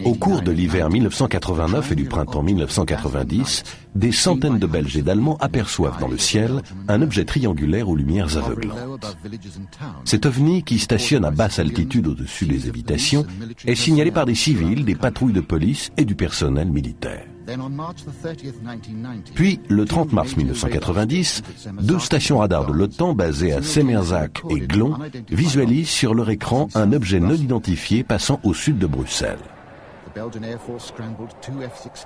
Au cours de l'hiver 1989 et du printemps 1990, des centaines de Belges et d'Allemands aperçoivent dans le ciel un objet triangulaire aux lumières aveuglantes. Cet ovni, qui stationne à basse altitude au-dessus des habitations, est signalé par des civils, des patrouilles de police et du personnel militaire. Puis, le 30 mars 1990, deux stations radars de l'OTAN basées à Semerzak et Glon visualisent sur leur écran un objet non identifié passant au sud de Bruxelles.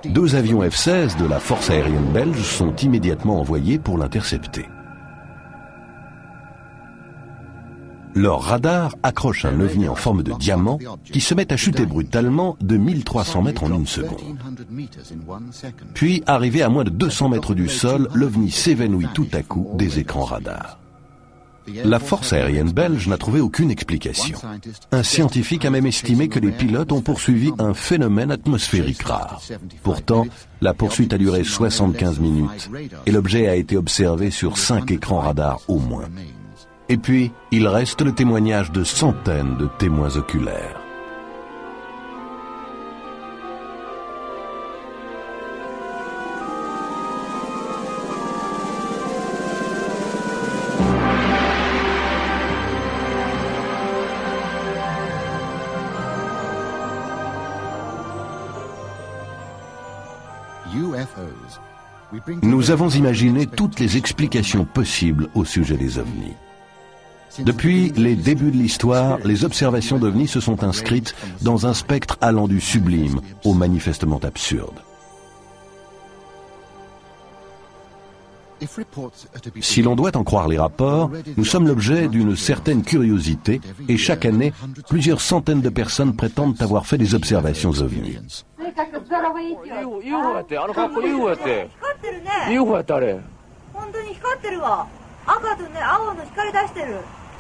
Deux avions F-16 de la force aérienne belge sont immédiatement envoyés pour l'intercepter. Leur radar accroche un ovni en forme de diamant qui se met à chuter brutalement de 1300 mètres en une seconde. Puis, arrivé à moins de 200 mètres du sol, l'ovni s'évanouit tout à coup des écrans radars. La force aérienne belge n'a trouvé aucune explication. Un scientifique a même estimé que les pilotes ont poursuivi un phénomène atmosphérique rare. Pourtant, la poursuite a duré 75 minutes et l'objet a été observé sur 5 écrans radars au moins. Et puis, il reste le témoignage de centaines de témoins oculaires. Nous avons imaginé toutes les explications possibles au sujet des ovnis. Depuis les débuts de l'histoire, les observations d'ovnis se sont inscrites dans un spectre allant du sublime au manifestement absurde. Si l'on doit en croire les rapports, nous sommes l'objet d'une certaine curiosité et chaque année, plusieurs centaines de personnes prétendent avoir fait des observations ovnis.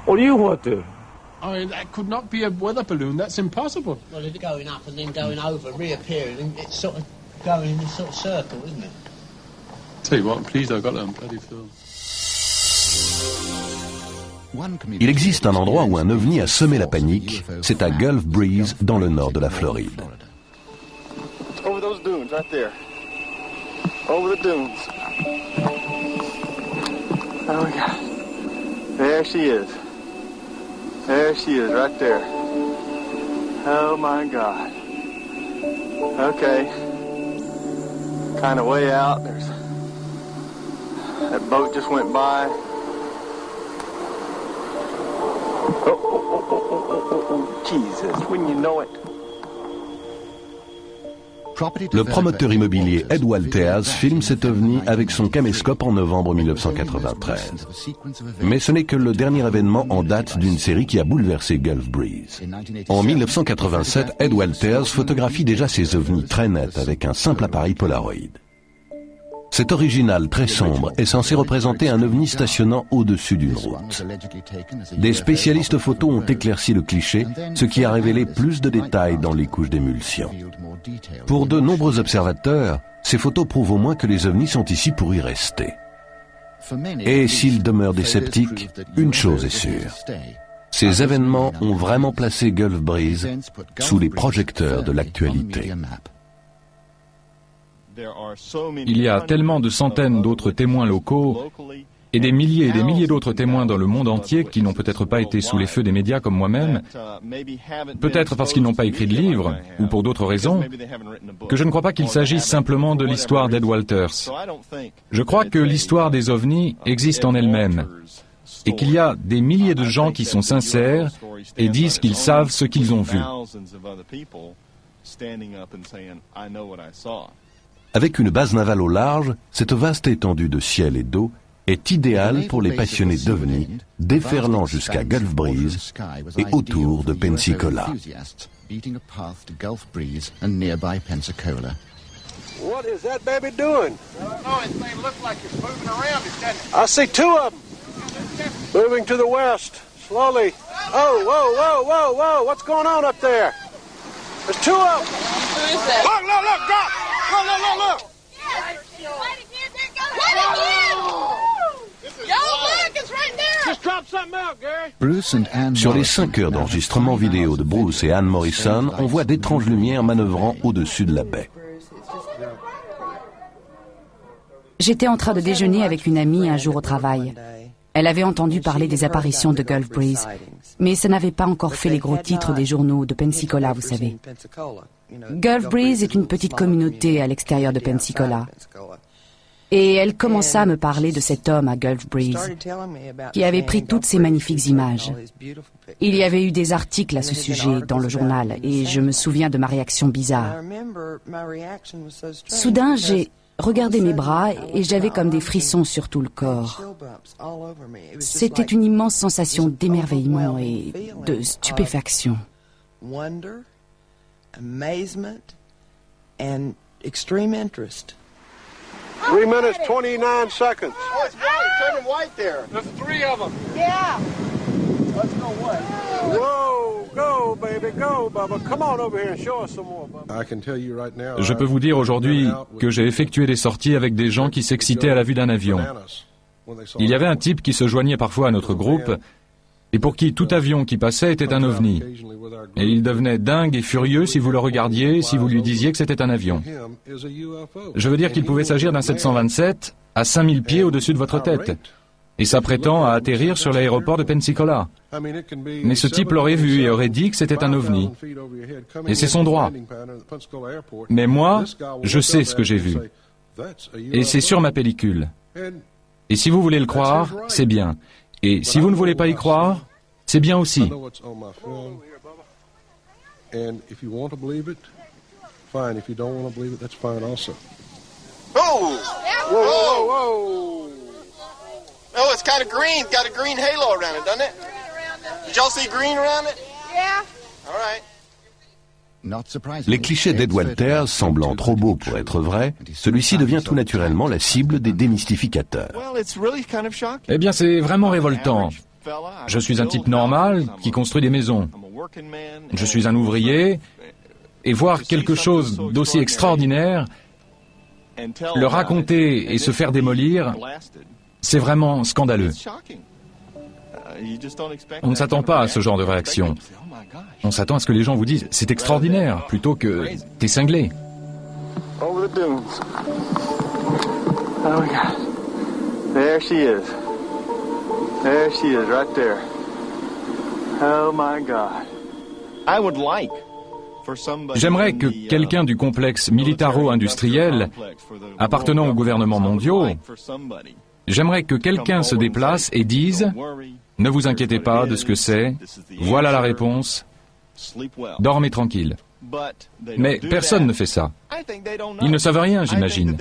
I mean, that could not be a weather balloon. That's impossible. Well, it's going up and then going over and reappearing, and it's sort of going in a sort of circle, isn't it? Tell you what, I'm pleased I got that on bloody film. Il existe un endroit où un ovni a semé la panique, c'est à Gulf Breeze, dans le nord de la Floride. Over those dunes, right there. Over the dunes. Oh my God. There she is. There she is, right there. Oh my God. Okay. Kind of way out. There's that boat just went by. Oh, Jesus, when you know it. Le promoteur immobilier Ed Walters filme cet ovni avec son caméscope en novembre 1993. Mais ce n'est que le dernier événement en date d'une série qui a bouleversé Gulf Breeze. En 1987, Ed Walters photographie déjà ces ovnis très nets avec un simple appareil Polaroid. Cet original très sombre est censé représenter un ovni stationnant au-dessus d'une route. Des spécialistes photos ont éclairci le cliché, ce qui a révélé plus de détails dans les couches d'émulsion. Pour de nombreux observateurs, ces photos prouvent au moins que les ovnis sont ici pour y rester. Et s'ils demeurent des sceptiques, une chose est sûre. Ces événements ont vraiment placé Gulf Breeze sous les projecteurs de l'actualité. Il y a tellement de centaines d'autres témoins locaux et des milliers d'autres témoins dans le monde entier qui n'ont peut-être pas été sous les feux des médias comme moi-même, peut-être parce qu'ils n'ont pas écrit de livre ou pour d'autres raisons, que je ne crois pas qu'il s'agisse simplement de l'histoire d'Ed Walters. Je crois que l'histoire des ovnis existe en elle-même et qu'il y a des milliers de gens qui sont sincères et disent qu'ils savent ce qu'ils ont vu. Avec une base navale au large, cette vaste étendue de ciel et d'eau est idéale pour les passionnés d'ovnis, déferlant jusqu'à Gulf Breeze et autour de Pensacola. What is that baby doing? Oh, it may look like it's moving around, doesn't it? I see two of them moving to the west, slowly. Oh, whoa, whoa, whoa, whoa! What's going on up there? There's two of them. Look, look, look, drop! Look, look, look, look! Yo, look, it's right there! Just drop something else! Sur les 5 heures d'enregistrement vidéo de Bruce et Ann Morrison, on voit d'étranges lumières manœuvrant au-dessus de la baie. J'étais en train de déjeuner avec une amie un jour au travail. Elle avait entendu parler des apparitions de Gulf Breeze, mais ça n'avait pas encore fait les gros titres des journaux de Pensacola, vous savez. Gulf Breeze est une petite communauté à l'extérieur de Pensacola. Et elle commença à me parler de cet homme à Gulf Breeze, qui avait pris toutes ces magnifiques images. Il y avait eu des articles à ce sujet dans le journal, et je me souviens de ma réaction bizarre. Soudain, j'ai regardé mes bras et j'avais comme des frissons sur tout le corps. C'était une immense sensation d'émerveillement et de stupéfaction. 3 minutes, 29 seconds. Oh, it's white. It's turning white there. There's 3 of them. Yeah. Let's go white. Whoa, go, baby, go, Bubba. Come on over here and show us some more, Bubba. Je peux vous dire aujourd'hui que j'ai effectué des sorties avec des gens qui s'excitaient à la vue d'un avion. Il y avait un type qui se joignait parfois à notre groupe et pour qui tout avion qui passait était un ovni. Et il devenait dingue et furieux si vous le regardiez, si vous lui disiez que c'était un avion. Je veux dire qu'il pouvait s'agir d'un 727 à 5000 pieds au-dessus de votre tête. Et s'apprêtant à atterrir sur l'aéroport de Pensacola. Mais ce type l'aurait vu et aurait dit que c'était un ovni. Et c'est son droit. Mais moi, je sais ce que j'ai vu. Et c'est sur ma pellicule. Et si vous voulez le croire, c'est bien. Et si vous ne voulez pas y croire, c'est bien aussi. Oh! Whoa, whoa, whoa! Oh, it's kind of green. It's got a green halo around it, doesn't it? Did y'all see green around it? Yeah. All right. Les clichés d'Ed Walters semblant trop beaux pour être vrais, celui-ci devient tout naturellement la cible des démystificateurs. Eh bien, c'est vraiment révoltant. Je suis un type normal qui construit des maisons. Je suis un ouvrier, et voir quelque chose d'aussi extraordinaire, le raconter et se faire démolir, c'est vraiment scandaleux. On ne s'attend pas à ce genre de réaction. On s'attend à ce que les gens vous disent « c'est extraordinaire » plutôt que « t'es cinglé ». Over the dunes. Oh my God. There she is. There she is, right there. Oh my God. I would like for somebody. J'aimerais que quelqu'un du complexe militaro-industriel appartenant aux gouvernements mondiaux, j'aimerais que quelqu'un se déplace et dise « ne vous inquiétez pas de ce que c'est, voilà la réponse, dormez tranquille ». Mais personne ne fait ça. Ils ne savent rien, j'imagine.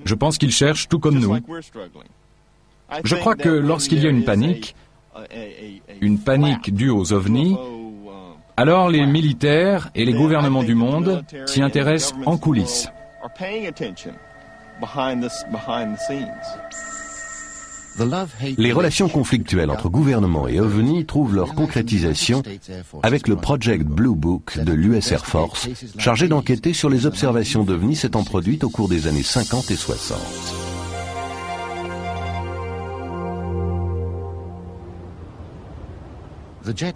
Je pense qu'ils cherchent tout comme nous. Je crois que lorsqu'il y a une panique due aux ovnis, alors les militaires et les gouvernements du monde s'y intéressent en coulisses. Les relations conflictuelles entre gouvernements et ovnis trouvent leur concrétisation avec le Project Blue Book de l'US Air Force, chargé d'enquêter sur les observations d'ovnis s'étant produites au cours des années 50 et 60.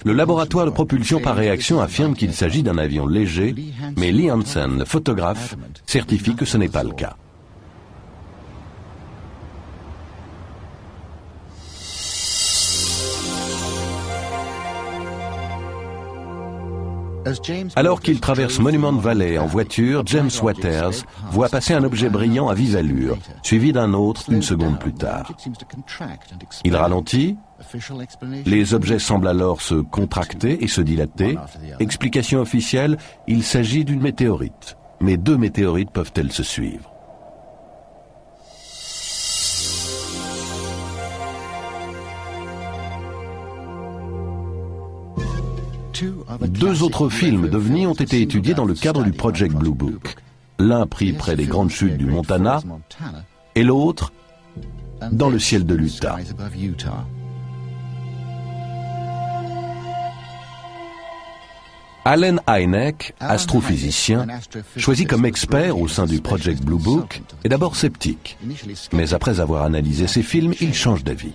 Le laboratoire de propulsion par réaction affirme qu'il s'agit d'un avion léger, mais Lee Hansen, le photographe, certifie que ce n'est pas le cas. Alors qu'il traverse Monument Valley en voiture, James Waters voit passer un objet brillant à vive allure, suivi d'un autre une seconde plus tard. Il ralentit. Les objets semblent alors se contracter et se dilater. Explication officielle, il s'agit d'une météorite. Mais 2 météorites peuvent-elles se suivre? Deux autres films d'OVNI ont été étudiés dans le cadre du Project Blue Book. L'un pris près des grandes chutes du Montana et l'autre dans le ciel de l'Utah. Allen Hynek, astrophysicien, choisi comme expert au sein du Project Blue Book, est d'abord sceptique. Mais après avoir analysé ces films, il change d'avis.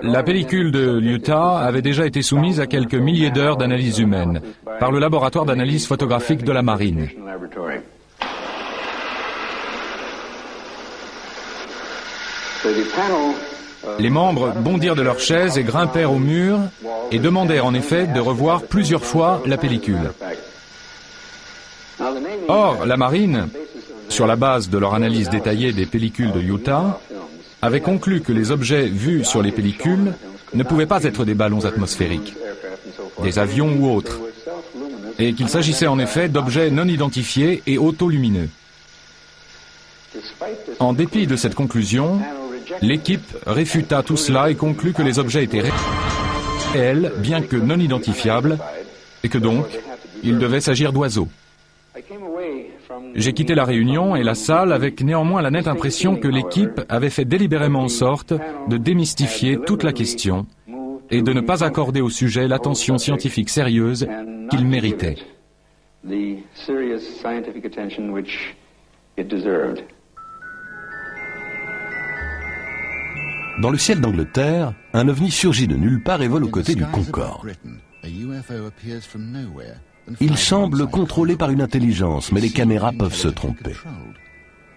La pellicule de l'Utah avait déjà été soumise à quelques milliers d'heures d'analyse humaine par le laboratoire d'analyse photographique de la marine. Les membres bondirent de leurs chaises et grimpèrent au mur et demandèrent en effet de revoir plusieurs fois la pellicule. Or, la marine, sur la base de leur analyse détaillée des pellicules de Utah, avait conclu que les objets vus sur les pellicules ne pouvaient pas être des ballons atmosphériques, des avions ou autres, et qu'il s'agissait en effet d'objets non identifiés et autolumineux. En dépit de cette conclusion, l'équipe réfuta tout cela et conclut que les objets étaient réels, bien que non identifiables, et que donc, il devait s'agir d'oiseaux. J'ai quitté la réunion et la salle avec néanmoins la nette impression que l'équipe avait fait délibérément en sorte de démystifier toute la question et de ne pas accorder au sujet l'attention scientifique sérieuse qu'il méritait. Dans le ciel d'Angleterre, un ovni surgit de nulle part et vole aux côtés du Concorde. Il semble contrôlé par une intelligence, mais les caméras peuvent se tromper.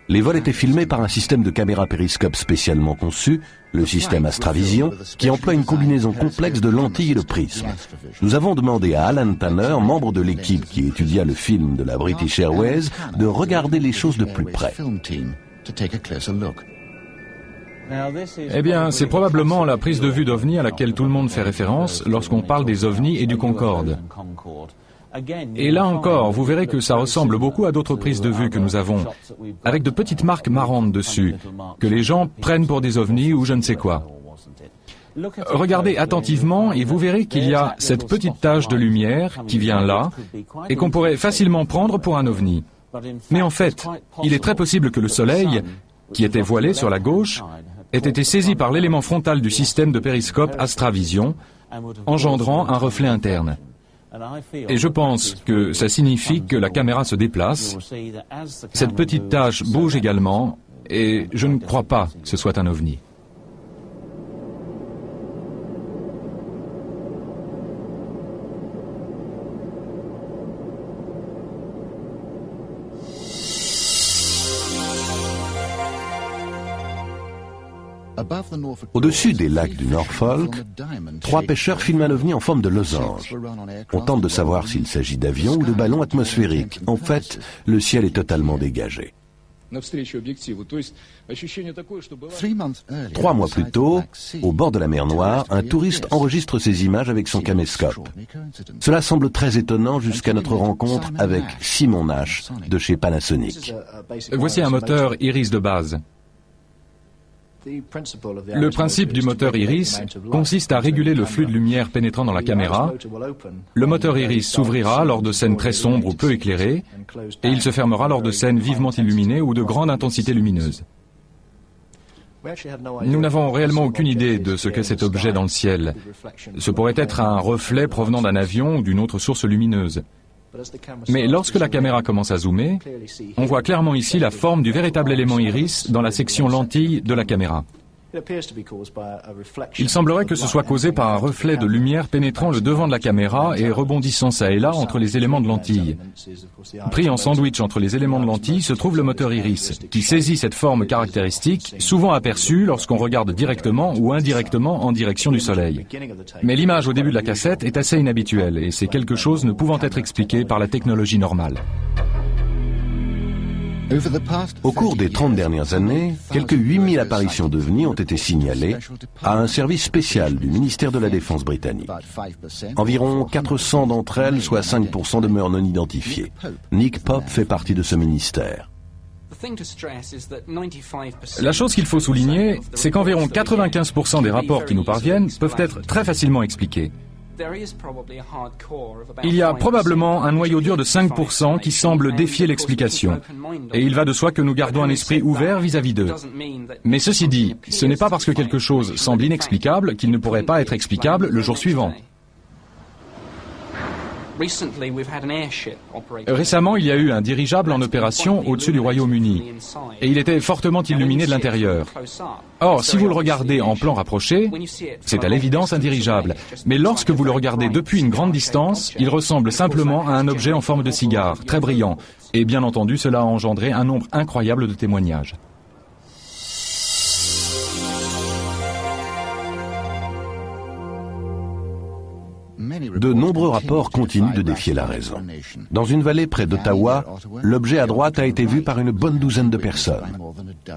Les vols étaient filmés par un système de caméras périscope spécialement conçu, le système Astravision, qui emploie une combinaison complexe de lentilles et de prismes. Nous avons demandé à Alan Tanner, membre de l'équipe qui étudia le film de la British Airways, de regarder les choses de plus près. Eh bien, c'est probablement la prise de vue d'OVNI à laquelle tout le monde fait référence lorsqu'on parle des ovnis et du Concorde. Et là encore, vous verrez que ça ressemble beaucoup à d'autres prises de vue que nous avons, avec de petites marques marrantes dessus, que les gens prennent pour des ovnis ou je ne sais quoi. Regardez attentivement et vous verrez qu'il y a cette petite tache de lumière qui vient là et qu'on pourrait facilement prendre pour un ovni. Mais en fait, il est très possible que le Soleil, qui était voilé sur la gauche, ait été saisi par l'élément frontal du système de périscope Astravision, engendrant un reflet interne. Et je pense que ça signifie que la caméra se déplace. Cette petite tache bouge également, et je ne crois pas que ce soit un ovni. Au-dessus des lacs du Norfolk, 3 pêcheurs filment un ovni en forme de losange. On tente de savoir s'il s'agit d'avions ou de ballons atmosphériques. En fait, le ciel est totalement dégagé. 3 mois plus tôt, au bord de la mer Noire, un touriste enregistre ces images avec son caméscope. Cela semble très étonnant jusqu'à notre rencontre avec Simon Nash de chez Panasonic. Voici un moteur Iris de base. Le principe du moteur Iris consiste à réguler le flux de lumière pénétrant dans la caméra. Le moteur Iris s'ouvrira lors de scènes très sombres ou peu éclairées, et il se fermera lors de scènes vivement illuminées ou de grande intensité lumineuse. Nous n'avons réellement aucune idée de ce qu'est cet objet dans le ciel. Ce pourrait être un reflet provenant d'un avion ou d'une autre source lumineuse. Mais lorsque la caméra commence à zoomer, on voit clairement ici la forme du véritable élément iris dans la section lentille de la caméra. Il semblerait que ce soit causé par un reflet de lumière pénétrant le devant de la caméra et rebondissant çà et là entre les éléments de lentille. Pris en sandwich entre les éléments de lentille se trouve le moteur iris, qui saisit cette forme caractéristique, souvent aperçue lorsqu'on regarde directement ou indirectement en direction du soleil. Mais l'image au début de la cassette est assez inhabituelle et c'est quelque chose ne pouvant être expliqué par la technologie normale. Au cours des 30 dernières années, quelques 8000 apparitions d'ovnis ont été signalées à un service spécial du ministère de la Défense britannique. Environ 400 d'entre elles, soit 5%, demeurent non identifiées. Nick Pope fait partie de ce ministère. La chose qu'il faut souligner, c'est qu'environ 95% des rapports qui nous parviennent peuvent être très facilement expliqués. Il y a probablement un noyau dur de 5% qui semble défier l'explication. Et il va de soi que nous gardons un esprit ouvert vis-à-vis d'eux. Mais ceci dit, ce n'est pas parce que quelque chose semble inexplicable qu'il ne pourrait pas être explicable le jour suivant. Récemment, il y a eu un dirigeable en opération au-dessus du Royaume-Uni, et il était fortement illuminé de l'intérieur. Or, si vous le regardez en plan rapproché, c'est à l'évidence un dirigeable, mais lorsque vous le regardez depuis une grande distance, il ressemble simplement à un objet en forme de cigare, très brillant, et bien entendu, cela a engendré un nombre incroyable de témoignages. De nombreux rapports continuent de défier la raison. Dans une vallée près d'Ottawa, l'objet à droite a été vu par une bonne douzaine de personnes.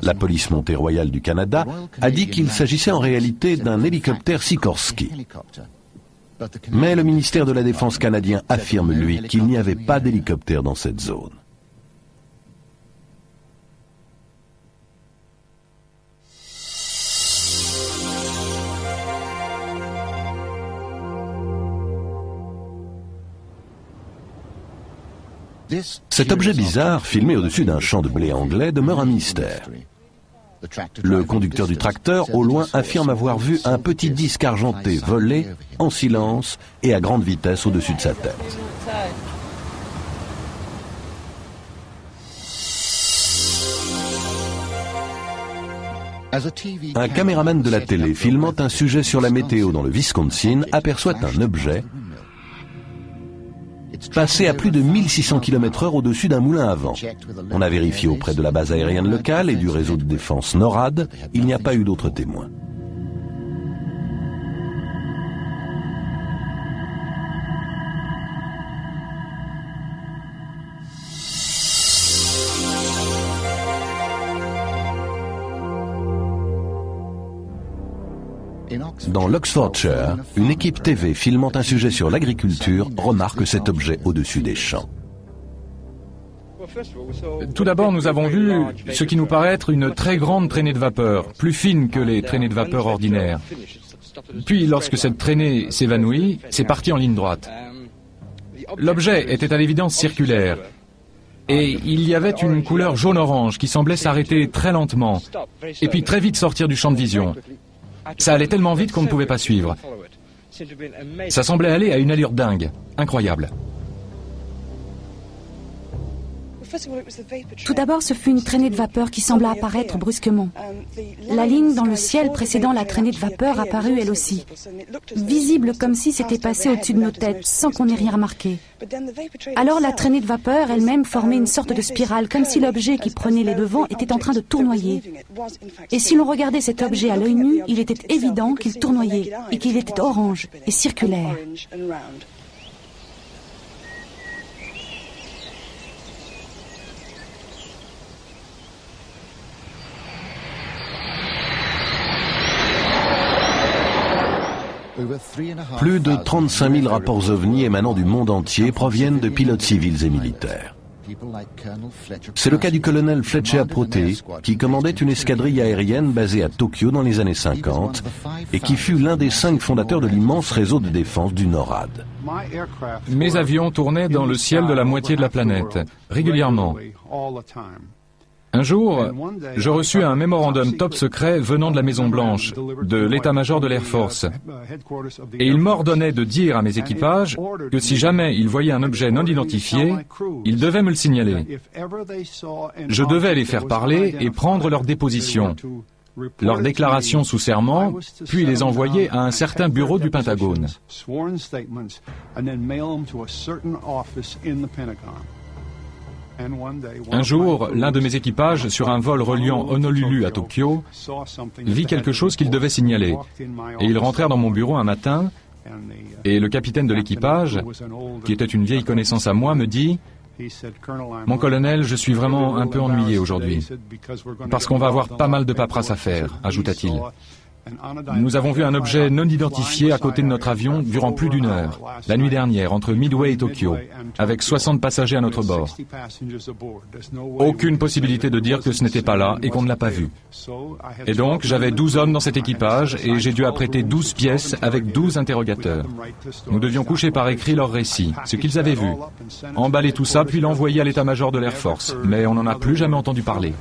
La police montée royale du Canada a dit qu'il s'agissait en réalité d'un hélicoptère Sikorsky. Mais le ministère de la Défense canadien affirme, lui, qu'il n'y avait pas d'hélicoptère dans cette zone. Cet objet bizarre, filmé au-dessus d'un champ de blé anglais, demeure un mystère. Le conducteur du tracteur, au loin, affirme avoir vu un petit disque argenté voler en silence et à grande vitesse au-dessus de sa tête. Un caméraman de la télé filmant un sujet sur la météo dans le Wisconsin aperçoit un objet passé à plus de 1600 km/h au-dessus d'un moulin à vent. On a vérifié auprès de la base aérienne locale et du réseau de défense NORAD, il n'y a pas eu d'autres témoins. Dans l'Oxfordshire, une équipe TV filmant un sujet sur l'agriculture remarque cet objet au-dessus des champs. Tout d'abord, nous avons vu ce qui nous paraît être une très grande traînée de vapeur, plus fine que les traînées de vapeur ordinaires. Puis, lorsque cette traînée s'évanouit, c'est parti en ligne droite. L'objet était à l'évidence circulaire, et il y avait une couleur jaune-orange qui semblait s'arrêter très lentement, et puis très vite sortir du champ de vision. Ça allait tellement vite qu'on ne pouvait pas suivre. Ça semblait aller à une allure dingue, incroyable. Tout d'abord, ce fut une traînée de vapeur qui sembla apparaître brusquement. La ligne dans le ciel précédant la traînée de vapeur apparut elle aussi, visible comme si c'était passé au-dessus de nos têtes, sans qu'on ait rien remarqué. Alors la traînée de vapeur elle-même formait une sorte de spirale, comme si l'objet qui prenait les devants était en train de tournoyer. Et si l'on regardait cet objet à l'œil nu, il était évident qu'il tournoyait, et qu'il était orange et circulaire. Plus de 35 000 rapports ovnis émanant du monde entier proviennent de pilotes civils et militaires. C'est le cas du colonel Fletcher Protey, qui commandait une escadrille aérienne basée à Tokyo dans les années 50 et qui fut l'un des 5 fondateurs de l'immense réseau de défense du NORAD. Mes avions tournaient dans le ciel de la moitié de la planète, régulièrement. Un jour, je reçus un mémorandum top secret venant de la Maison-Blanche, de l'état-major de l'Air Force. Et il m'ordonnait de dire à mes équipages que si jamais ils voyaient un objet non identifié, ils devaient me le signaler. Je devais les faire parler et prendre leur déposition, leur déclaration sous serment, puis les envoyer à un certain bureau du Pentagone. Un jour, l'un de mes équipages, sur un vol reliant Honolulu à Tokyo, vit quelque chose qu'il devait signaler. Et ils rentrèrent dans mon bureau un matin, et le capitaine de l'équipage, qui était une vieille connaissance à moi, me dit « Mon colonel, je suis vraiment un peu ennuyé aujourd'hui, parce qu'on va avoir pas mal de paperasse à faire », ajouta-t-il. Nous avons vu un objet non identifié à côté de notre avion durant plus d'1 heure, la nuit dernière, entre Midway et Tokyo, avec 60 passagers à notre bord. Aucune possibilité de dire que ce n'était pas là et qu'on ne l'a pas vu. Et donc, j'avais 12 hommes dans cet équipage et j'ai dû apprêter 12 pièces avec 12 interrogateurs. Nous devions coucher par écrit leur récit, ce qu'ils avaient vu, emballer tout ça puis l'envoyer à l'état-major de l'Air Force, mais on n'en a plus jamais entendu parler.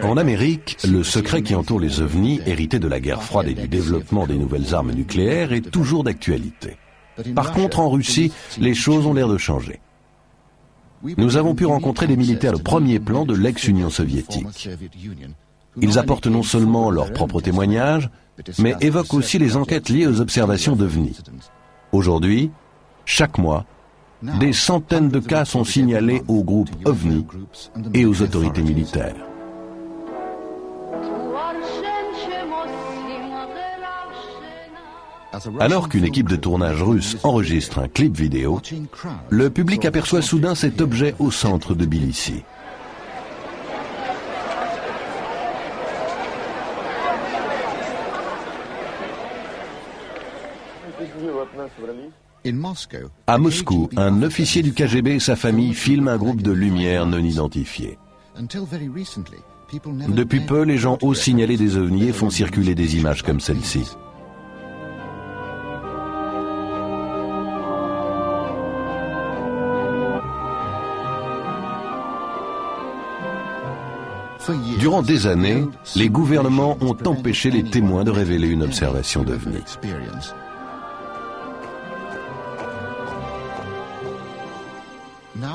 En Amérique, le secret qui entoure les ovnis, hérité de la guerre froide et du développement des nouvelles armes nucléaires, est toujours d'actualité. Par contre, en Russie, les choses ont l'air de changer. Nous avons pu rencontrer des militaires de premier plan de l'ex-Union soviétique. Ils apportent non seulement leurs propres témoignages, mais évoquent aussi les enquêtes liées aux observations d'OVNI. Aujourd'hui, chaque mois, des centaines de cas sont signalés au groupe OVNI et aux autorités militaires. Alors qu'une équipe de tournage russe enregistre un clip vidéo, le public aperçoit soudain cet objet au centre de Tbilissi. À Moscou, un officier du KGB et sa famille filment un groupe de lumières non identifiées. Depuis peu, les gens osent signaler des ovnis et font circuler des images comme celle-ci. Durant des années, les gouvernements ont empêché les témoins de révéler une observation d'OVNI.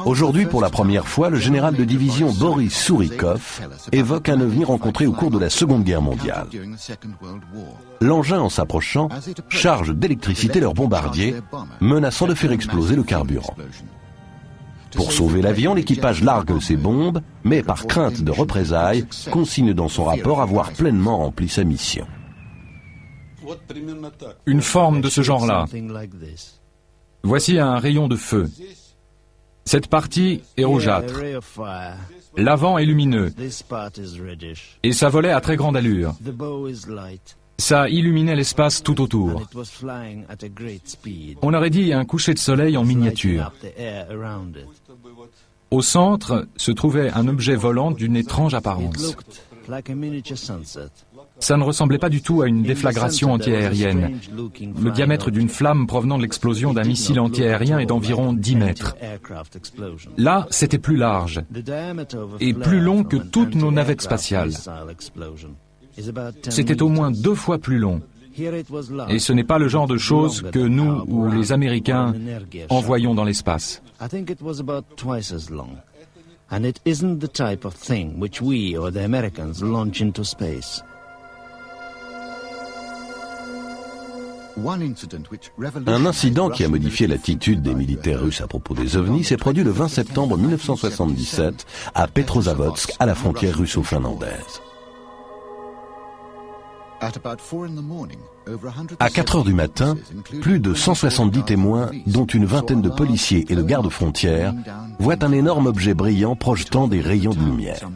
Aujourd'hui, pour la première fois, le général de division Boris Sourikov évoque un ovni rencontré au cours de la Seconde Guerre mondiale. L'engin, en s'approchant, charge d'électricité leur bombardier, menaçant de faire exploser le carburant. Pour sauver l'avion, l'équipage largue ses bombes, mais par crainte de représailles, consigne dans son rapport avoir pleinement rempli sa mission. Une forme de ce genre-là. Voici un rayon de feu. Cette partie est rougeâtre. L'avant est lumineux. Et ça volait à très grande allure. Ça illuminait l'espace tout autour. On aurait dit un coucher de soleil en miniature. Au centre se trouvait un objet volant d'une étrange apparence. Ça ne ressemblait pas du tout à une déflagration antiaérienne. Le diamètre d'une flamme provenant de l'explosion d'un missile antiaérien est d'environ 10 mètres. Là, c'était plus large et plus long que toutes nos navettes spatiales. C'était au moins 2 fois plus long. Et ce n'est pas le genre de choses que nous ou les Américains envoyons dans l'espace. And it isn't the type of thing which we or the Americans launch into space. Un incident qui a modifié l'attitude des militaires russes à propos des ovnis s'est produit le 20 septembre 1977 à Petrozavodsk, à la frontière russo-finlandaise. À 4 heures du matin, plus de 170 témoins, dont une vingtaine de policiers et de gardes-frontières, voient un énorme objet brillant projetant des rayons de lumière.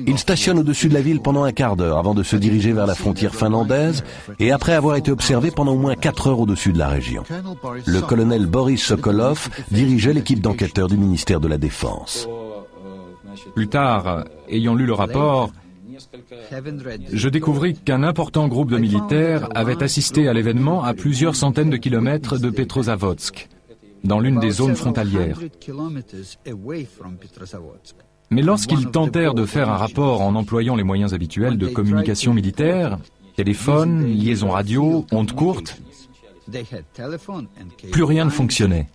Il stationne au-dessus de la ville pendant un quart d'heure avant de se diriger vers la frontière finlandaise et après avoir été observé pendant au moins 4 heures au-dessus de la région. Le colonel Boris Sokolov dirigeait l'équipe d'enquêteurs du ministère de la Défense. Plus tard, ayant lu le rapport, je découvris qu'un important groupe de militaires avait assisté à l'événement à plusieurs centaines de kilomètres de Petrozavodsk, dans l'une des zones frontalières. Mais lorsqu'ils tentèrent de faire un rapport en employant les moyens habituels de communication militaire, téléphone, liaison radio, ondes courtes, plus rien ne fonctionnait.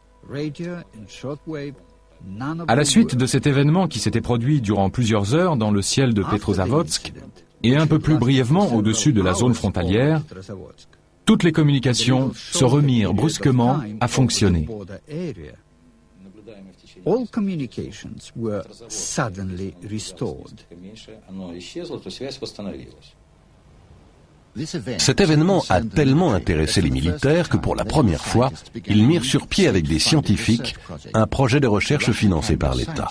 À la suite de cet événement qui s'était produit durant plusieurs heures dans le ciel de Petrozavodsk et un peu plus brièvement au-dessus de la zone frontalière, toutes les communications se remirent brusquement à fonctionner. All communications were suddenly restored. Cet événement a tellement intéressé les militaires que pour la première fois, ils mirent sur pied avec des scientifiques un projet de recherche financé par l'État.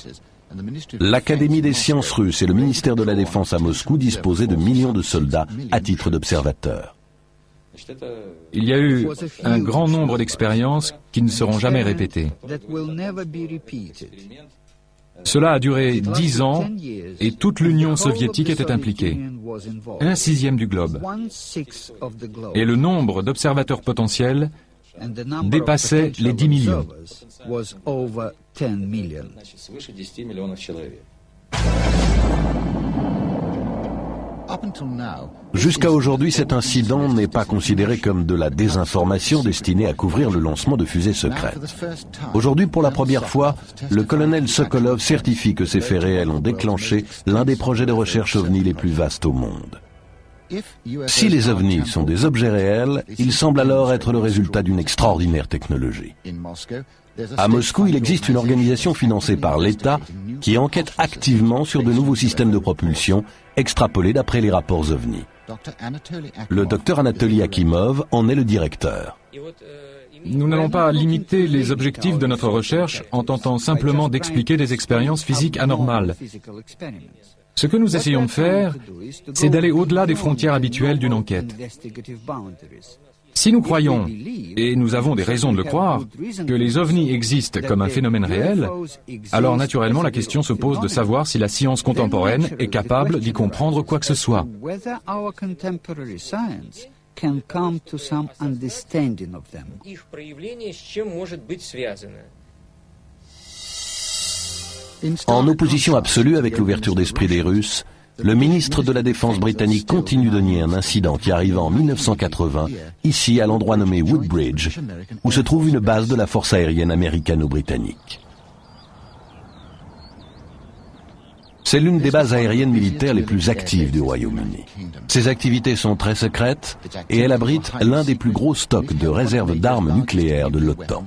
L'Académie des sciences russes et le ministère de la Défense à Moscou disposaient de millions de soldats à titre d'observateurs. Il y a eu un grand nombre d'expériences qui ne seront jamais répétées. Cela a duré 10 ans et toute l'Union soviétique était impliquée, 1/6 du globe. Et le nombre d'observateurs potentiels dépassait les 10 millions. Jusqu'à aujourd'hui, cet incident n'est pas considéré comme de la désinformation destinée à couvrir le lancement de fusées secrètes. Aujourd'hui, pour la première fois, le colonel Sokolov certifie que ces faits réels ont déclenché l'un des projets de recherche OVNI les plus vastes au monde. Si les ovnis sont des objets réels, ils semblent alors être le résultat d'une extraordinaire technologie. À Moscou, il existe une organisation financée par l'État qui enquête activement sur de nouveaux systèmes de propulsion extrapolés d'après les rapports OVNI. Le docteur Anatoly Akimov en est le directeur. Nous n'allons pas limiter les objectifs de notre recherche en tentant simplement d'expliquer des expériences physiques anormales. Ce que nous essayons de faire, c'est d'aller au-delà des frontières habituelles d'une enquête. Si nous croyons, et nous avons des raisons de le croire, que les ovnis existent comme un phénomène réel, alors naturellement la question se pose de savoir si la science contemporaine est capable d'y comprendre quoi que ce soit. En opposition absolue avec l'ouverture d'esprit des Russes, le ministre de la Défense britannique continue de nier un incident qui arriva en 1980, ici à l'endroit nommé Woodbridge, où se trouve une base de la force aérienne américano-britannique. C'est l'une des bases aériennes militaires les plus actives du Royaume-Uni. Ses activités sont très secrètes et elle abrite l'un des plus gros stocks de réserves d'armes nucléaires de l'OTAN.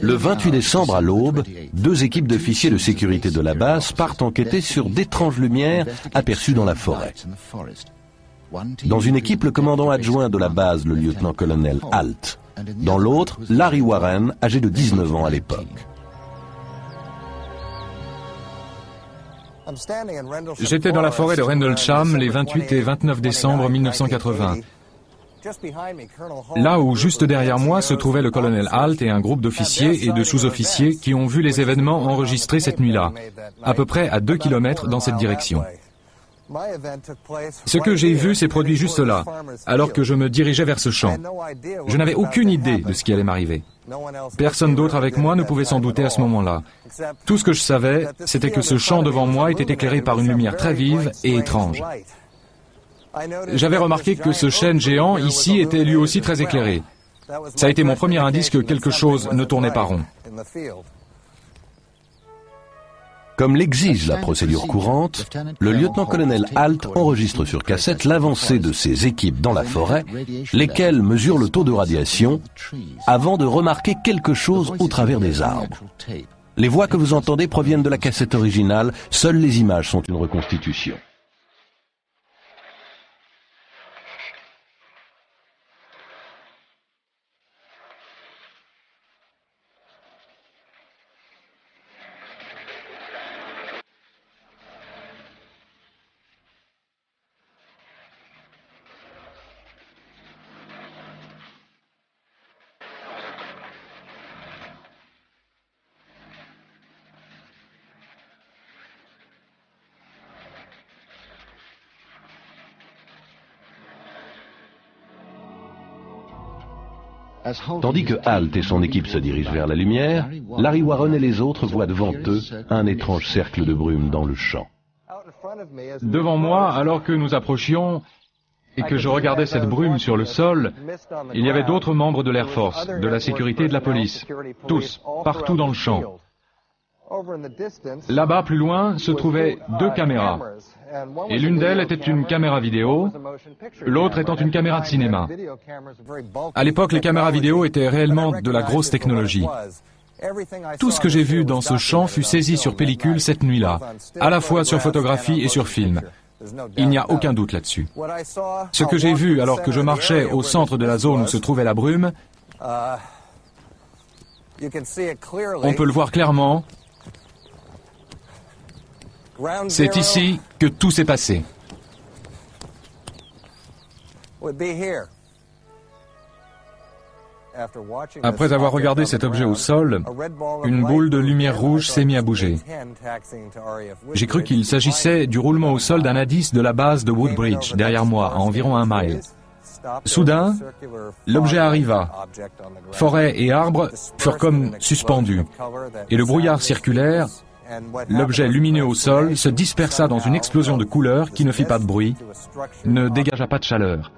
Le 28 décembre à l'aube, 2 équipes d'officiers de sécurité de la base partent enquêter sur d'étranges lumières aperçues dans la forêt. Dans une équipe, le commandant adjoint de la base, le lieutenant-colonel Halt. Dans l'autre, Larry Warren, âgé de 19 ans à l'époque. J'étais dans la forêt de Rendlesham les 28 et 29 décembre 1980. Là où, juste derrière moi, se trouvait le colonel Halt et un groupe d'officiers et de sous-officiers qui ont vu les événements enregistrés cette nuit-là, à peu près à 2 kilomètres dans cette direction. Ce que j'ai vu s'est produit juste là, alors que je me dirigeais vers ce champ. Je n'avais aucune idée de ce qui allait m'arriver. Personne d'autre avec moi ne pouvait s'en douter à ce moment-là. Tout ce que je savais, c'était que ce champ devant moi était éclairé par une lumière très vive et étrange. J'avais remarqué que ce chêne géant ici était lui aussi très éclairé. Ça a été mon premier indice que quelque chose ne tournait pas rond. Comme l'exige la procédure courante, le lieutenant-colonel Halt enregistre sur cassette l'avancée de ses équipes dans la forêt, lesquelles mesurent le taux de radiation, avant de remarquer quelque chose au travers des arbres. Les voix que vous entendez proviennent de la cassette originale, seules les images sont une reconstitution. Tandis que Halt et son équipe se dirigent vers la lumière, Larry Warren et les autres voient devant eux un étrange cercle de brume dans le champ. Devant moi, alors que nous approchions et que je regardais cette brume sur le sol, il y avait d'autres membres de l'Air Force, de la sécurité et de la police, tous, partout dans le champ. Là-bas, plus loin, se trouvaient 2 caméras. Et l'une d'elles était une caméra vidéo, l'autre étant une caméra de cinéma. À l'époque, les caméras vidéo étaient réellement de la grosse technologie. Tout ce que j'ai vu dans ce champ fut saisi sur pellicule cette nuit-là, à la fois sur photographie et sur film. Il n'y a aucun doute là-dessus. Ce que j'ai vu alors que je marchais au centre de la zone où se trouvait la brume, on peut le voir clairement. C'est ici que tout s'est passé. Après avoir regardé cet objet au sol, une boule de lumière rouge s'est mise à bouger. J'ai cru qu'il s'agissait du roulement au sol d'un indice de la base de Woodbridge, derrière moi, à environ 1 mile. Soudain, l'objet arriva. Forêt et arbres furent comme suspendus, et le brouillard circulaire L'objet lumineux au sol se dispersa dans une explosion de couleurs qui ne fit pas de bruit, ne dégagea pas de chaleur.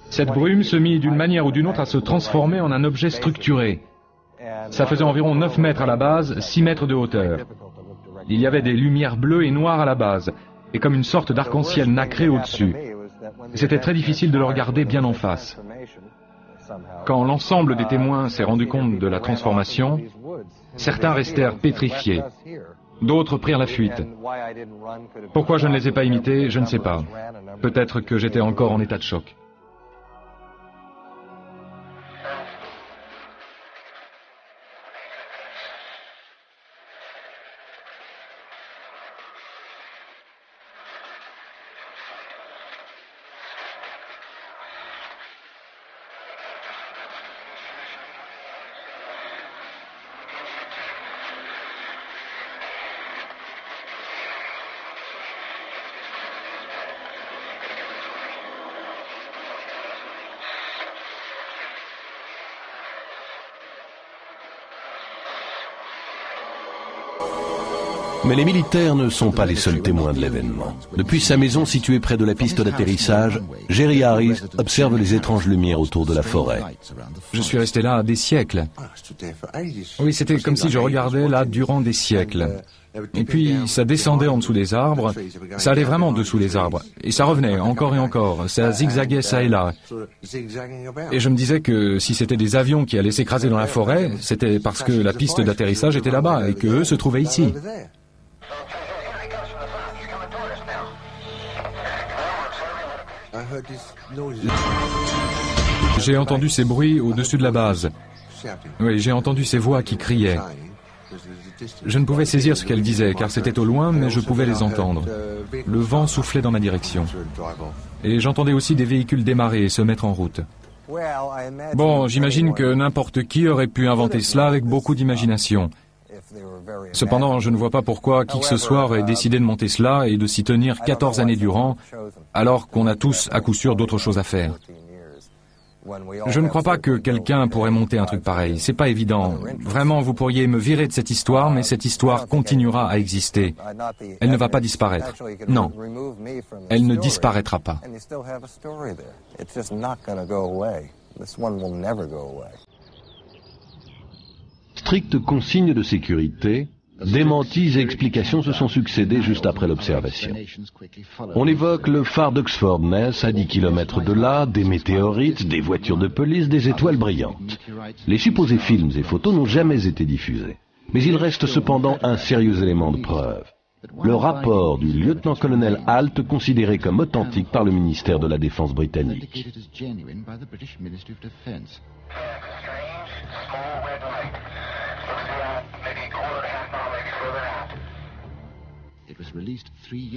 Cette brume se mit d'une manière ou d'une autre à se transformer en un objet structuré. Ça faisait environ 9 mètres à la base, 6 mètres de hauteur. Il y avait des lumières bleues et noires à la base, et comme une sorte d'arc-en-ciel nacré au-dessus. C'était très difficile de le regarder bien en face. Quand l'ensemble des témoins s'est rendu compte de la transformation, certains restèrent pétrifiés, d'autres prirent la fuite. Pourquoi je ne les ai pas imités, je ne sais pas. Peut-être que j'étais encore en état de choc. Mais les militaires ne sont pas les seuls témoins de l'événement. Depuis sa maison située près de la piste d'atterrissage, Jerry Harris observe les étranges lumières autour de la forêt. Je suis resté là des siècles. Oui, c'était comme si je regardais là durant des siècles. Et puis, ça descendait en dessous des arbres, ça allait vraiment dessous les arbres, et ça revenait encore et encore, ça zigzaguait ça et là. Et je me disais que si c'était des avions qui allaient s'écraser dans la forêt, c'était parce que la piste d'atterrissage était là-bas, et qu'eux se trouvaient ici. J'ai entendu ces bruits au-dessus de la base. Oui, j'ai entendu ces voix qui criaient. Je ne pouvais saisir ce qu'elles disaient, car c'était au loin, mais je pouvais les entendre. Le vent soufflait dans ma direction. Et j'entendais aussi des véhicules démarrer et se mettre en route. Bon, j'imagine que n'importe qui aurait pu inventer cela avec beaucoup d'imagination. Cependant, je ne vois pas pourquoi qui que ce soit aurait décidé de monter cela et de s'y tenir 14 années durant, alors qu'on a tous, à coup sûr, d'autres choses à faire. Je ne crois pas que quelqu'un pourrait monter un truc pareil, c'est pas évident. Vraiment, vous pourriez me virer de cette histoire, mais cette histoire continuera à exister. Elle ne va pas disparaître. Non, elle ne disparaîtra pas. Strictes consignes de sécurité, démentis et explications se sont succédés juste après l'observation. On évoque le phare d'Oxford Ness à 10 km de là, des météorites, des voitures de police, des étoiles brillantes. Les supposés films et photos n'ont jamais été diffusés. Mais il reste cependant un sérieux élément de preuve. Le rapport du lieutenant-colonel Halt considéré comme authentique par le ministère de la Défense britannique.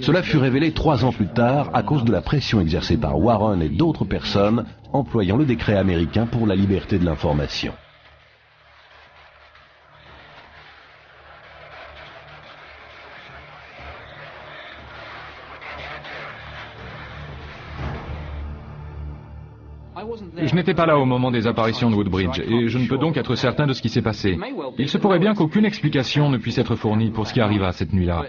Cela fut révélé 3 ans plus tard à cause de la pression exercée par Warren et d'autres personnes employant le décret américain pour la liberté de l'information. Je n'étais pas là au moment des apparitions de Woodbridge, et je ne peux donc être certain de ce qui s'est passé. Il se pourrait bien qu'aucune explication ne puisse être fournie pour ce qui arriva cette nuit-là.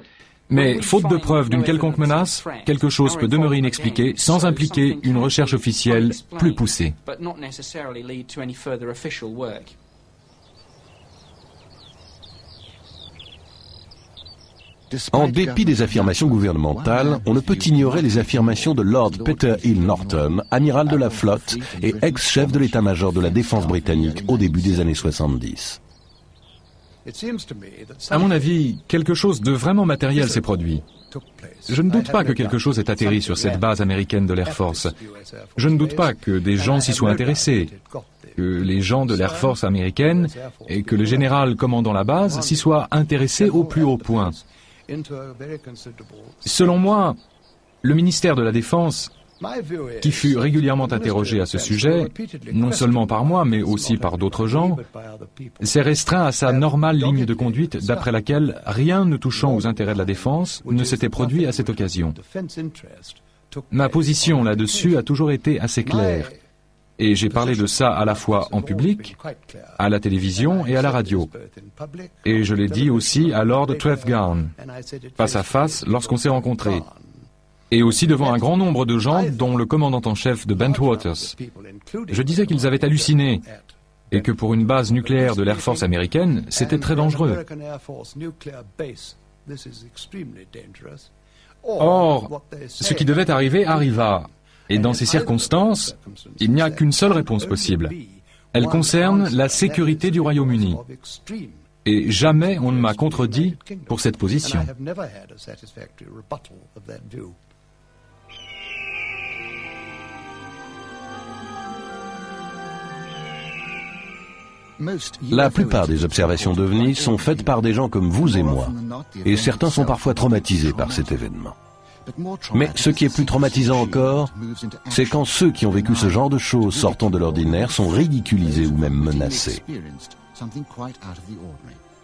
Mais, faute de preuve d'une quelconque menace, quelque chose peut demeurer inexpliqué sans impliquer une recherche officielle plus poussée. En dépit des affirmations gouvernementales, on ne peut ignorer les affirmations de Lord Peter Hill Norton, amiral de la flotte et ex-chef de l'état-major de la défense britannique au début des années 70. À mon avis, quelque chose de vraiment matériel s'est produit. Je ne doute pas que quelque chose ait atterri sur cette base américaine de l'Air Force. Je ne doute pas que des gens s'y soient intéressés, que les gens de l'Air Force américaine et que le général commandant la base s'y soient intéressés au plus haut point. Selon moi, le ministère de la Défense, qui fut régulièrement interrogé à ce sujet, non seulement par moi, mais aussi par d'autres gens, s'est restreint à sa normale ligne de conduite d'après laquelle rien ne touchant aux intérêts de la défense ne s'était produit à cette occasion. Ma position là-dessus a toujours été assez claire. Et j'ai parlé de ça à la fois en public, à la télévision et à la radio. Et je l'ai dit aussi à Lord Trefgarne, face à face, lorsqu'on s'est rencontrés. Et aussi devant un grand nombre de gens, dont le commandant en chef de Bentwaters. Je disais qu'ils avaient halluciné, et que pour une base nucléaire de l'Air Force américaine, c'était très dangereux. Or, ce qui devait arriver arriva. Et dans ces circonstances, il n'y a qu'une seule réponse possible. Elle concerne la sécurité du Royaume-Uni. Et jamais on ne m'a contredit pour cette position. La plupart des observations d'OVNI sont faites par des gens comme vous et moi, et certains sont parfois traumatisés par cet événement. Mais ce qui est plus traumatisant encore, c'est quand ceux qui ont vécu ce genre de choses sortant de l'ordinaire sont ridiculisés ou même menacés.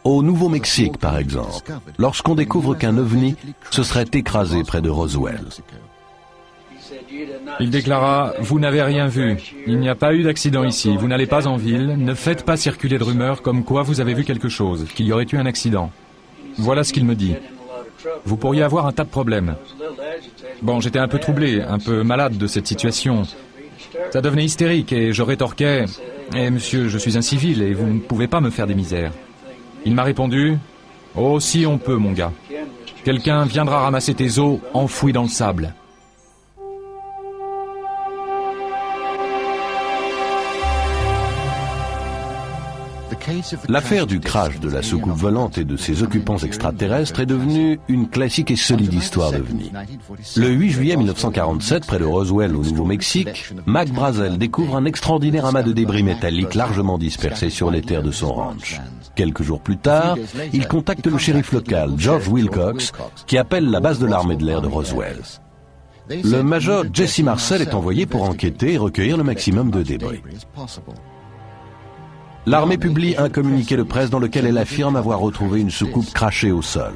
Au Nouveau-Mexique, par exemple, lorsqu'on découvre qu'un ovni se serait écrasé près de Roswell. Il déclara « Vous n'avez rien vu. Il n'y a pas eu d'accident ici. Vous n'allez pas en ville. Ne faites pas circuler de rumeurs comme quoi vous avez vu quelque chose, qu'il y aurait eu un accident. » Voilà ce qu'il me dit. Vous pourriez avoir un tas de problèmes. Bon, j'étais un peu troublé, un peu malade de cette situation. Ça devenait hystérique et je rétorquais « Eh monsieur, je suis un civil et vous ne pouvez pas me faire des misères. » Il m'a répondu « Oh, si on peut, mon gars. Quelqu'un viendra ramasser tes os enfouis dans le sable. » L'affaire du crash de la soucoupe volante et de ses occupants extraterrestres est devenue une classique et solide histoire d'OVNI. Le 8 juillet 1947, près de Roswell, au Nouveau-Mexique, Mac Brazel découvre un extraordinaire amas de débris métalliques largement dispersés sur les terres de son ranch. Quelques jours plus tard, il contacte le shérif local, George Wilcox, qui appelle la base de l'armée de l'air de Roswell. Le major Jesse Marcel est envoyé pour enquêter et recueillir le maximum de débris. L'armée publie un communiqué de presse dans lequel elle affirme avoir retrouvé une soucoupe crachée au sol.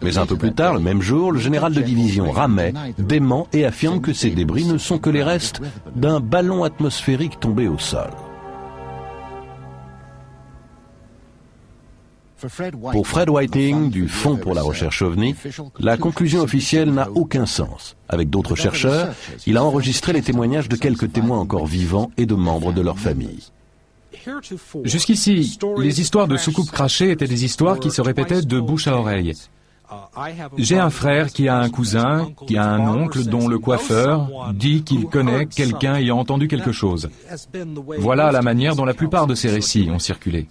Mais un peu plus tard, le même jour, le général de division Ramey dément et affirme que ces débris ne sont que les restes d'un ballon atmosphérique tombé au sol. Pour Fred Whiting, du Fonds pour la recherche OVNI, la conclusion officielle n'a aucun sens. Avec d'autres chercheurs, il a enregistré les témoignages de quelques témoins encore vivants et de membres de leur famille. Jusqu'ici, les histoires de soucoupes crachées étaient des histoires qui se répétaient de bouche à oreille. J'ai un frère qui a un cousin, qui a un oncle dont le coiffeur dit qu'il connaît quelqu'un ayant entendu quelque chose. Voilà la manière dont la plupart de ces récits ont circulé.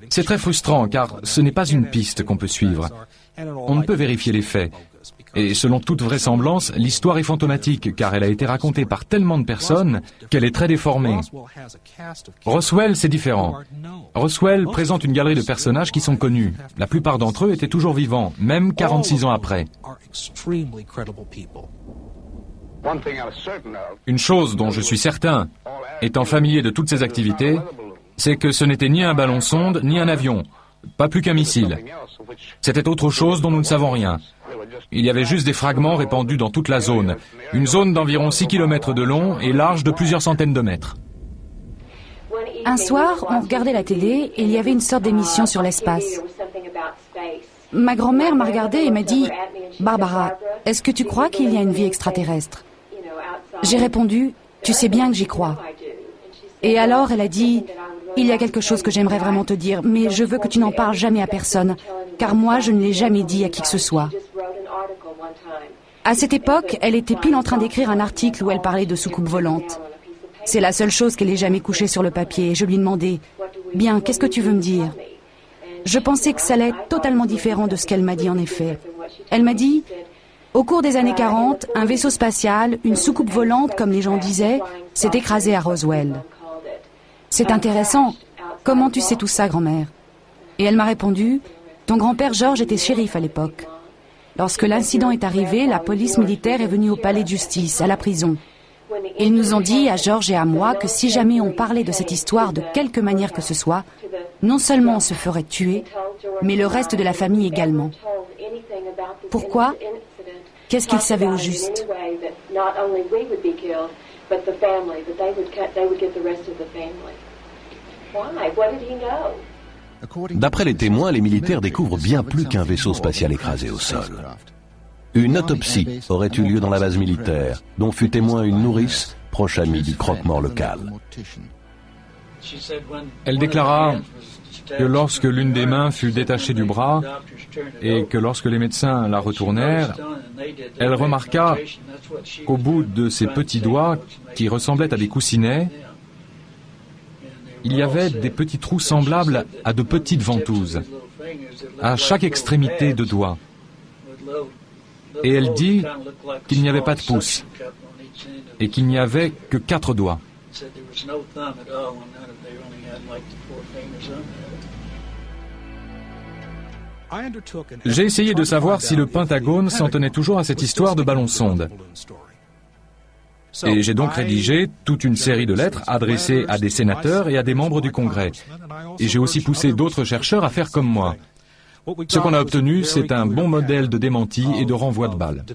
C'est très frustrant car ce n'est pas une piste qu'on peut suivre. On ne peut vérifier les faits. Et selon toute vraisemblance, l'histoire est fantomatique car elle a été racontée par tellement de personnes qu'elle est très déformée. Roswell, c'est différent. Roswell présente une galerie de personnages qui sont connus. La plupart d'entre eux étaient toujours vivants, même 46 ans après. Une chose dont je suis certain, étant familier de toutes ces activités, c'est que ce n'était ni un ballon sonde, ni un avion, pas plus qu'un missile. C'était autre chose dont nous ne savons rien. Il y avait juste des fragments répandus dans toute la zone. Une zone d'environ 6 km de long et large de plusieurs centaines de mètres. Un soir, on regardait la télé et il y avait une sorte d'émission sur l'espace. Ma grand-mère m'a regardée et m'a dit « Barbara, est-ce que tu crois qu'il y a une vie extraterrestre ?» J'ai répondu « Tu sais bien que j'y crois. » Et alors elle a dit « Il y a quelque chose que j'aimerais vraiment te dire, mais je veux que tu n'en parles jamais à personne, car moi je ne l'ai jamais dit à qui que ce soit. » À cette époque, elle était pile en train d'écrire un article où elle parlait de soucoupes volantes. C'est la seule chose qu'elle ait jamais couchée sur le papier. Et je lui demandais « Bien, qu'est-ce que tu veux me dire ?» Je pensais que ça allait être totalement différent de ce qu'elle m'a dit en effet. Elle m'a dit « Au cours des années 40, un vaisseau spatial, une soucoupe volante, comme les gens disaient, s'est écrasé à Roswell. » C'est intéressant. Comment tu sais tout ça, grand-mère ? Et elle m'a répondu « Ton grand-père George était shérif à l'époque. Lorsque l'incident est arrivé, la police militaire est venue au palais de justice, à la prison. Ils nous ont dit, à George et à moi, que si jamais on parlait de cette histoire de quelque manière que ce soit, non seulement on se ferait tuer, mais le reste de la famille également. Pourquoi ? Qu'est-ce qu'ils savaient au juste ? family, but they would get the rest of the family. Why? What did he know? D'après les témoins, les militaires découvrent bien plus qu'un vaisseau spatial écrasé au sol. Une autopsie aurait eu lieu dans la base militaire, dont fut témoin une nourrice, proche amie du croque-mort local. Elle déclara que lorsque l'une des mains fut détachée du bras et que lorsque les médecins la retournèrent, elle remarqua qu'au bout de ses petits doigts, qui ressemblaient à des coussinets, il y avait des petits trous semblables à de petites ventouses, à chaque extrémité de doigt. Et elle dit qu'il n'y avait pas de pouce et qu'il n'y avait que 4 doigts. J'ai essayé de savoir si le Pentagone s'en tenait toujours à cette histoire de ballon-sonde. Et j'ai donc rédigé toute une série de lettres adressées à des sénateurs et à des membres du Congrès. Et j'ai aussi poussé d'autres chercheurs à faire comme moi. Ce qu'on a obtenu, c'est un bon modèle de démenti et de renvoi de balles.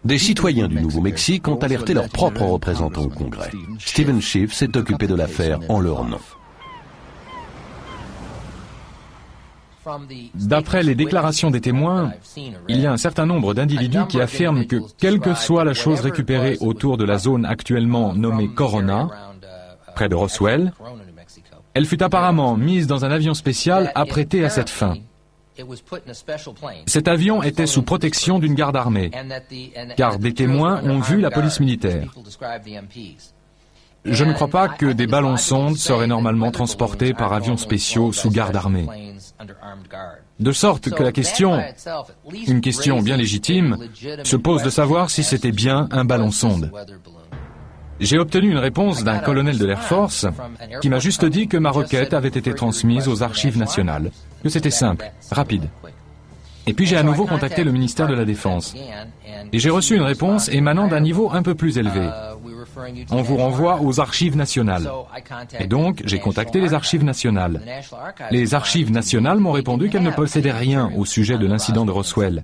Des citoyens du Nouveau-Mexique ont alerté leurs propres représentants au Congrès. Stephen Schiff s'est occupé de l'affaire en leur nom. D'après les déclarations des témoins, il y a un certain nombre d'individus qui affirment que, quelle que soit la chose récupérée autour de la zone actuellement nommée Corona, près de Roswell, elle fut apparemment mise dans un avion spécial apprêté à cette fin. Cet avion était sous protection d'une garde armée, car des témoins ont vu la police militaire. Je ne crois pas que des ballons-sondes seraient normalement transportés par avions spéciaux sous garde armée. De sorte que la question, une question bien légitime, se pose de savoir si c'était bien un ballon-sonde. J'ai obtenu une réponse d'un colonel de l'Air Force qui m'a juste dit que ma requête avait été transmise aux archives nationales, que c'était simple, rapide. Et puis j'ai à nouveau contacté le ministère de la Défense. Et j'ai reçu une réponse émanant d'un niveau un peu plus élevé. On vous renvoie aux archives nationales. Et donc, j'ai contacté les archives nationales. Les archives nationales m'ont répondu qu'elles ne possédaient rien au sujet de l'incident de Roswell.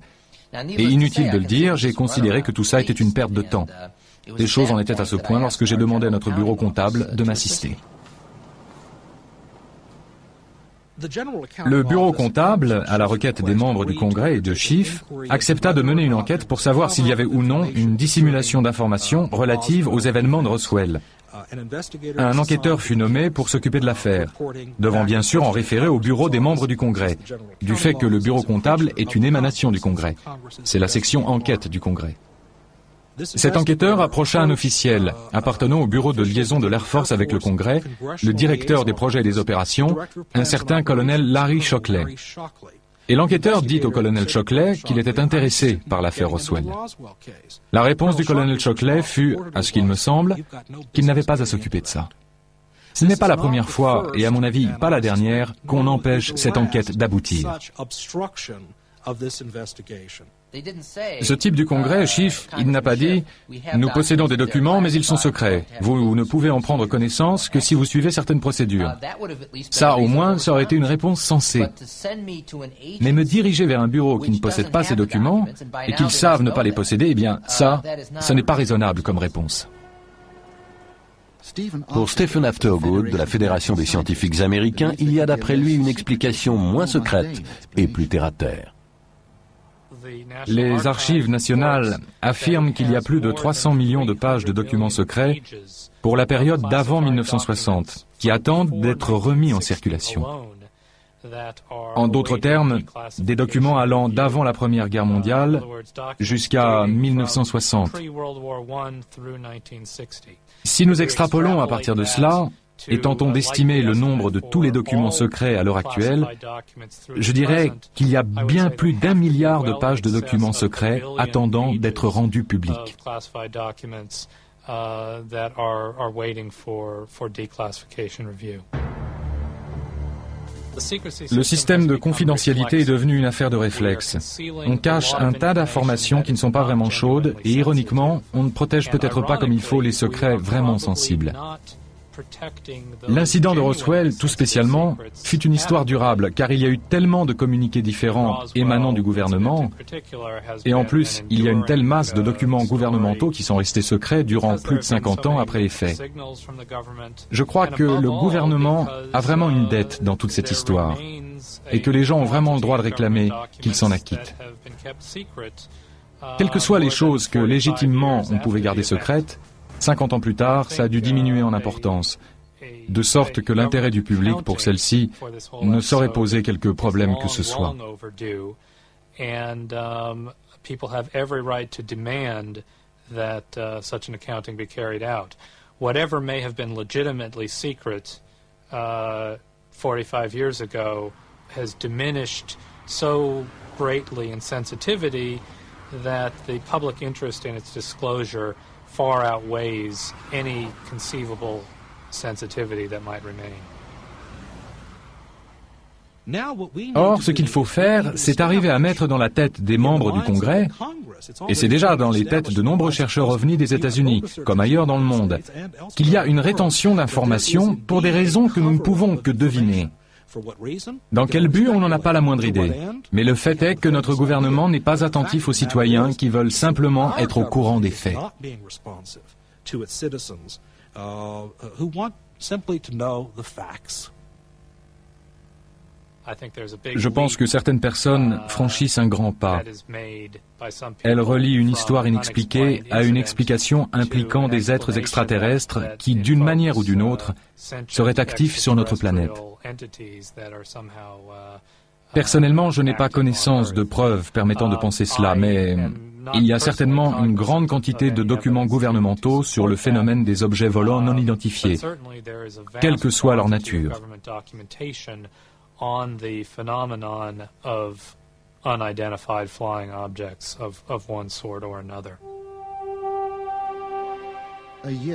Et inutile de le dire, j'ai considéré que tout ça était une perte de temps. Les choses en étaient à ce point lorsque j'ai demandé à notre bureau comptable de m'assister. Le bureau comptable, à la requête des membres du Congrès et de Schiff, accepta de mener une enquête pour savoir s'il y avait ou non une dissimulation d'informations relatives aux événements de Roswell. Un enquêteur fut nommé pour s'occuper de l'affaire, devant bien sûr en référer au bureau des membres du Congrès, du fait que le bureau comptable est une émanation du Congrès. C'est la section enquête du Congrès. Cet enquêteur approcha un officiel appartenant au bureau de liaison de l'Air Force avec le Congrès, le directeur des projets et des opérations, un certain colonel Larry Shockley. Et l'enquêteur dit au colonel Shockley qu'il était intéressé par l'affaire Roswell. La réponse du colonel Shockley fut, à ce qu'il me semble, qu'il n'avait pas à s'occuper de ça. Ce n'est pas la première fois, et à mon avis pas la dernière, qu'on empêche cette enquête d'aboutir. Ce type du Congrès, Schiff, il n'a pas dit « Nous possédons des documents, mais ils sont secrets. Vous ne pouvez en prendre connaissance que si vous suivez certaines procédures. » Ça, au moins, ça aurait été une réponse sensée. Mais me diriger vers un bureau qui ne possède pas ces documents et qu'ils savent ne pas les posséder, eh bien, ça, ce n'est pas raisonnable comme réponse. Pour Stephen Aftergood de la Fédération des scientifiques américains, il y a d'après lui une explication moins secrète et plus terre-à-terre. Les archives nationales affirment qu'il y a plus de 300 millions de pages de documents secrets pour la période d'avant 1960, qui attendent d'être remis en circulation. En d'autres termes, des documents allant d'avant la Première Guerre mondiale jusqu'à 1960. Si nous extrapolons à partir de cela, et tentons d'estimer le nombre de tous les documents secrets à l'heure actuelle, je dirais qu'il y a bien plus d'1 milliard de pages de documents secrets attendant d'être rendus publics. Le système de confidentialité est devenu une affaire de réflexe. On cache un tas d'informations qui ne sont pas vraiment chaudes et ironiquement, on ne protège peut-être pas comme il faut les secrets vraiment sensibles. L'incident de Roswell, tout spécialement, fut une histoire durable, car il y a eu tellement de communiqués différents émanant du gouvernement, et en plus, il y a une telle masse de documents gouvernementaux qui sont restés secrets durant plus de 50 ans après les faits. Je crois que le gouvernement a vraiment une dette dans toute cette histoire, et que les gens ont vraiment le droit de réclamer qu'il s'en acquitte. Quelles que soient les choses que légitimement on pouvait garder secrètes, 50 ans plus tard, ça a dû diminuer en importance, de sorte que l'intérêt du public pour celle-ci ne saurait poser quelque problème que ce soit. Whatever may have been legitimately secret 45 years ago has diminished so greatly in sensitivity that the public interest in its disclosure far outweighs any conceivable sensitivity that might remain. Or, ce qu'il faut faire, c'est arriver à mettre dans la tête des membres du Congrès, et c'est déjà dans les têtes de nombreux chercheurs ovnis des États-Unis, comme ailleurs dans le monde, qu'il y a une rétention d'informations pour des raisons que nous ne pouvons que deviner. Dans quel but, on n'en a pas la moindre idée. Mais le fait est que notre gouvernement n'est pas attentif aux citoyens qui veulent simplement être au courant des faits. Je pense que certaines personnes franchissent un grand pas. Elles relient une histoire inexpliquée à une explication impliquant des êtres extraterrestres qui, d'une manière ou d'une autre, seraient actifs sur notre planète. Personnellement, je n'ai pas connaissance de preuves permettant de penser cela, mais il y a certainement une grande quantité de documents gouvernementaux sur le phénomène des objets volants non identifiés, quelle que soit leur nature. On the phenomenon of unidentified flying objects of one sort or another.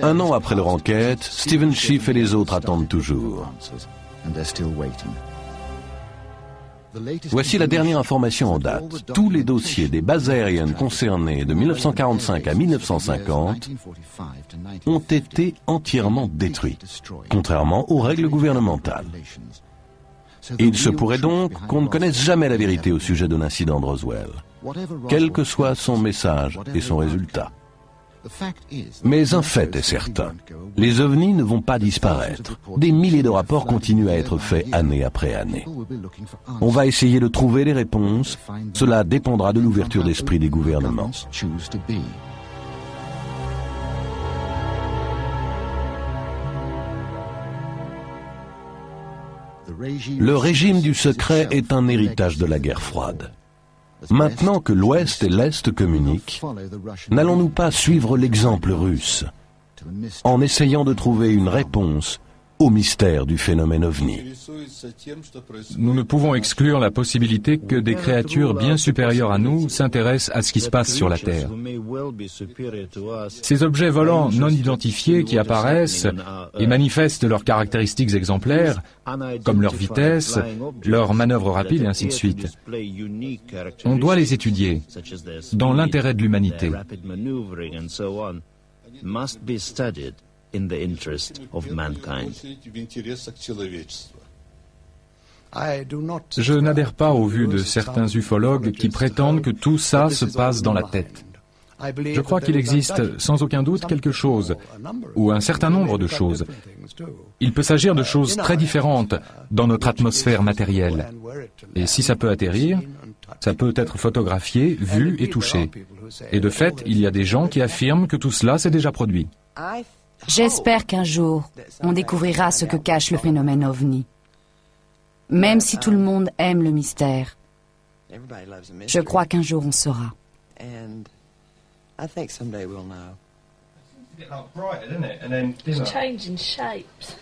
Un an après leur enquête, Stephen Schiff et les autres attendent toujours. Voici la dernière information en date. Tous les dossiers des bases aériennes concernées de 1945 à 1950 ont été entièrement détruits, contrairement aux règles gouvernementales. Et il se pourrait donc qu'on ne connaisse jamais la vérité au sujet de l'incident de Roswell, quel que soit son message et son résultat. Mais un fait est certain, les ovnis ne vont pas disparaître. Des milliers de rapports continuent à être faits année après année. On va essayer de trouver les réponses, cela dépendra de l'ouverture d'esprit des gouvernements. Le régime du secret est un héritage de la guerre froide. Maintenant que l'Ouest et l'Est communiquent, n'allons-nous pas suivre l'exemple russe en essayant de trouver une réponse au mystère du phénomène ovni? Nous ne pouvons exclure la possibilité que des créatures bien supérieures à nous s'intéressent à ce qui se passe sur la Terre. Ces objets volants non identifiés qui apparaissent et manifestent leurs caractéristiques exemplaires, comme leur vitesse, leurs manœuvres rapides et ainsi de suite. On doit les étudier, dans l'intérêt de l'humanité. In the interest of mankind. Je n'adhère pas aux vues de certains ufologues qui prétendent que tout ça se passe dans la tête. Je crois qu'il existe sans aucun doute quelque chose, ou un certain nombre de choses. Il peut s'agir de choses très différentes dans notre atmosphère matérielle. Et si ça peut atterrir, ça peut être photographié, vu et touché. Et de fait, il y a des gens qui affirment que tout cela s'est déjà produit. J'espère qu'un jour, on découvrira ce que cache le phénomène ovni. Même si tout le monde aime le mystère, je crois qu'un jour on saura. It's changing shapes.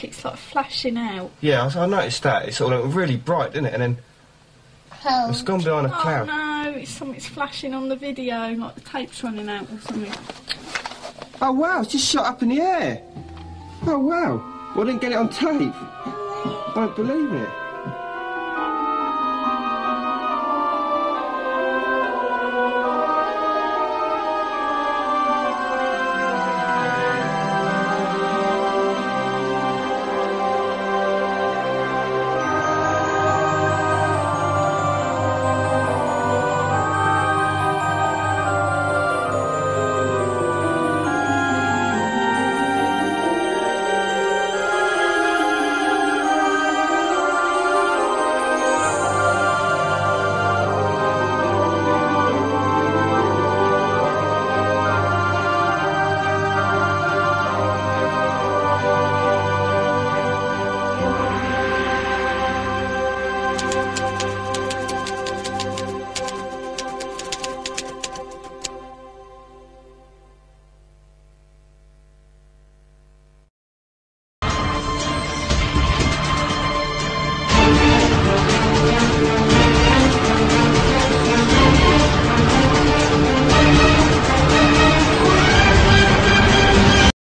It's like flashing out. Yeah, I noticed that. It's all really bright, isn't it? And then it's gone behind a cloud. Oh no, it's flashing on the video, like the tape's running out or something. Oh wow, it's just shot up in the air. Oh wow. Well, I didn't get it on tape. I don't believe it.